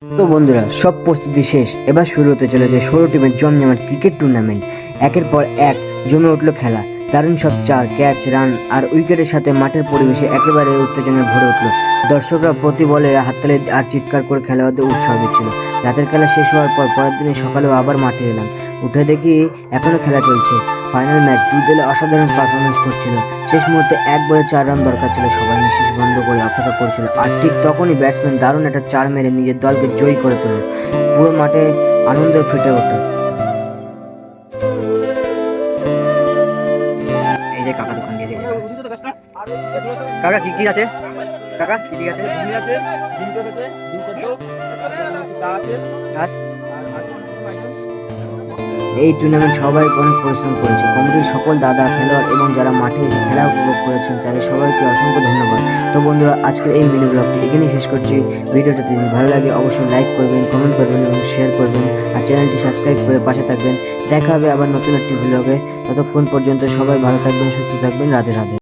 তো বন্ধুরা, সব প্রস্তুতি শেষ। এবার শুরু হতে চলেছে 16 টিমের জমজমাট ক্রিকেট টুর্নামেন্ট। একের পর এক জমে উঠল খেলা। দারুণ সব চার, ক্যাচ, রান আর উইকেটের সাথে মাঠের পরিবেশে একেবারে উত্তেজনায় ভরে উঠল। দর্শকরা প্রতি বলে হাততালি আর চিৎকার করে খেলোয়াড়দের উৎসাহ দিচ্ছিল। রাতের খেলা শেষ হওয়ার পর পরের দিনে সকালেও আবার মাঠে এলাম। উঠে দেখি এখনো খেলা চলছে। ফাইনাল ম্যাচ, দুই দলে অসাধারণ পারফরমেন্স করছিল। শেষ মুহূর্তে 1 বলে 4 রান দরকার ছিল। সবাই নিঃশ্বাস বন্ধ করে অপেক্ষা করছিল। আর ঠিক তখনই ব্যাটসম্যান দারুণ একটা 4 মেরে নিজের দলকে জয়ী করে তোলে। পুরো মাঠে আনন্দে ফেটে ওঠে। এই যে কাকা দোকান দিয়ে কাকা কি কি আছে? কাকা কি কি আছে? আর এই টুর্নামেন্ট সবাই অনেক পরিশ্রম করেছে। কমিটির সকল দাদা, খেলোয়াড় এবং যারা মাঠে এসে খেলা উপভোগ করেছেন তাদের সবাইকে অসংখ্য ধন্যবাদ। তো বন্ধুরা, আজকের এই মিনি ব্লগটি এখানেই শেষ করছি। ভিডিওটা যদি ভালো লাগে অবশ্যই লাইক করবেন, কমেন্ট করবেন এবং শেয়ার করবেন। আর চ্যানেলটি সাবস্ক্রাইব করে পাশে থাকবেন। দেখা হবে আবার নতুন একটি ব্লগে। ততক্ষণ পর্যন্ত সবাই ভালো থাকবেন, সুস্থ থাকবেন। রাধে রাধে।